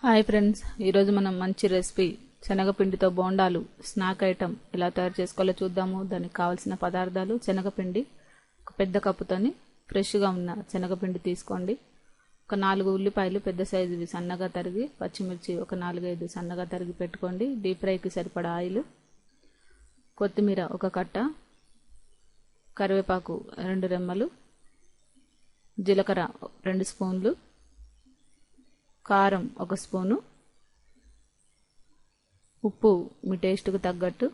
Hi friends, ఈరోజు మనం మంచి రెసిపీ శనగపిండితో బోండాలు స్నాక్ ఐటమ్ ఎలా తయారు చేసుకోవాలో చూద్దాము. దానికి కావాల్సిన పదార్థాలు: శనగపిండి ఒక పెద్ద కప్పుతోని ఫ్రెష్గా ఉన్న శనగపిండి తీసుకోండి. ఒక 4 ఉల్లిపాయలు పెద్ద సైజువి సన్నగా తరిగి, పచ్చిమిర్చి ఒక 4-5 సన్నగా తరిగి పెట్టుకోండి. డీప్ ఫ్రైకి సరిపడా ఆయిల్, కొత్తిమీర ఒక కట్ట, కరివేపాకు 2 రెమ్మలు, జీలకర్ర 2 స్పూన్లు, కారం 1 స్పూను, ఉప్పు మీ టేస్ట్కు తగ్గట్టు,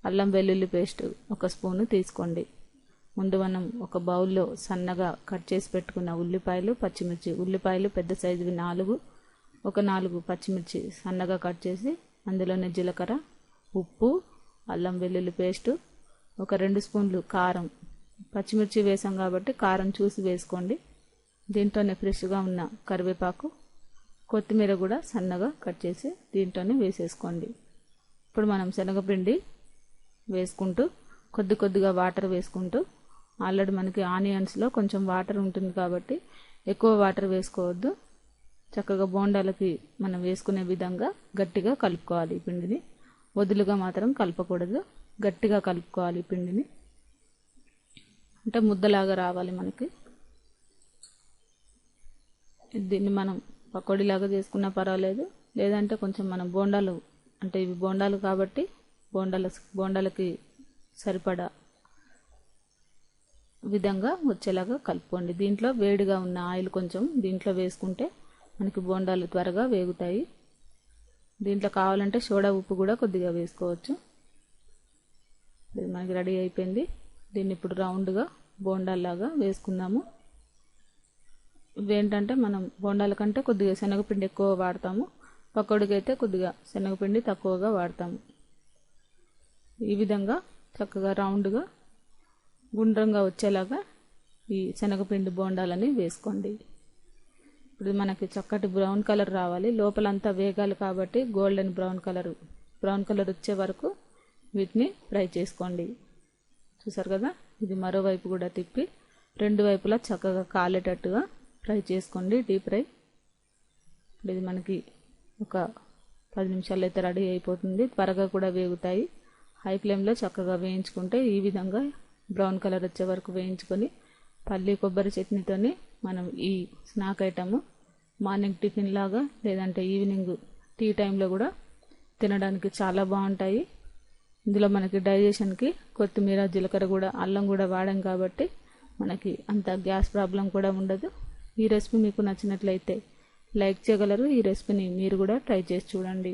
అల్లం వెల్లుల్లి పేస్ట్ 1 స్పూను తీసుకోండి. ముందు మనం ఒక బౌల్లో సన్నగా కట్ చేసి పెట్టుకున్న ఉల్లిపాయలు, పచ్చిమిర్చి, ఉల్లిపాయలు పెద్ద సైజువి 4, ఒక 4 పచ్చిమిర్చి సన్నగా కట్ చేసి అందులోనే జీలకర్ర, ఉప్పు, అల్లం వెల్లుల్లి పేస్ట్, ఒక 2 స్పూన్లు కారం. పచ్చిమిర్చి వేసాం కాబట్టి కారం చూసి వేసుకోండి. దీంట్లోనే ఫ్రెష్గా ఉన్న కరివేపాకు, కొత్తిమీర కూడా సన్నగా కట్ చేసి దీంట్లోనే వేసేసుకోండి. ఇప్పుడు మనం శనగపిండి వేసుకుంటూ కొద్దిగా వాటర్ వేసుకుంటూ, ఆల్రెడీ మనకి ఆనియన్స్లో కొంచెం వాటర్ ఉంటుంది కాబట్టి ఎక్కువ వాటర్ వేసుకోవద్దు. చక్కగా బోండాలకి మనం వేసుకునే విధంగా గట్టిగా కలుపుకోవాలి. ఈ పిండిని వదులుగా మాత్రం కలపకూడదు, గట్టిగా కలుపుకోవాలి. ఈ పిండిని అంటే ముద్దలాగా రావాలి మనకి. దీన్ని మనం పకోడీలాగా చేసుకున్నా పర్వాలేదు, లేదంటే కొంచెం మనం బోండాలు, అంటే ఇవి బోండాలు కాబట్టి బోండాలకి సరిపడా విధంగా వచ్చేలాగా కలుపుకోండి. దీంట్లో వేడిగా ఉన్న ఆయిల్ కొంచెం దీంట్లో వేసుకుంటే మనకి బోండాలు త్వరగా వేగుతాయి. దీంట్లో కావాలంటే సోడా ఉప్పు కూడా కొద్దిగా వేసుకోవచ్చు. ఇది మనకి రెడీ అయిపోయింది. దీన్ని ఇప్పుడు రౌండ్గా బోండాల్లాగా వేసుకుందాము. ఇవేంటంటే మనం బోండాల కంటే కొద్దిగా శనగపిండి ఎక్కువ వాడతాము, పకోడీకి అయితే కొద్దిగా శనగపిండి తక్కువగా వాడతాము. ఈ విధంగా చక్కగా రౌండ్గా గుండ్రంగా వచ్చేలాగా ఈ శనగపిండి బోండాలని వేసుకోండి. ఇప్పుడు మనకి చక్కటి బ్రౌన్ కలర్ రావాలి, లోపలంతా వేగాలి కాబట్టి గోల్డెన్ బ్రౌన్ కలర్ వచ్చే వరకు వీటిని ఫ్రై చేసుకోండి. చూసారు కదా, ఇది మరోవైపు కూడా తిప్పి 2 వైపులా చక్కగా కాలేటట్టుగా ఫ్రై చేసుకోండి. Deep fry. ఇది మనకి ఒక 10 నిమిషాలు అయితే రెడీ అయిపోతుంది. త్వరగా కూడా వేగుతాయి. హై ఫ్లేమ్లో చక్కగా వేయించుకుంటే ఈ విధంగా బ్రౌన్ కలర్ వచ్చే వరకు వేయించుకొని, పల్లి కొబ్బరి చట్నీతోని మనం ఈ స్నాక్ ఐటమ్ మార్నింగ్ టిఫిన్ లాగా, లేదంటే ఈవినింగ్ టీ టైంలో కూడా తినడానికి చాలా బాగుంటాయి. ఇందులో మనకి డైజెషన్కి కొత్తిమీర, జీలకర్ర కూడా, అల్లం కూడా వాడాం కాబట్టి మనకి అంత గ్యాస్ ప్రాబ్లం కూడా ఉండదు. ఈ రెసిపీ మీకు నచ్చినట్లయితే లైక్ చేయగలరు. ఈ రెసిపీని మీరు కూడా ట్రై చేసి చూడండి.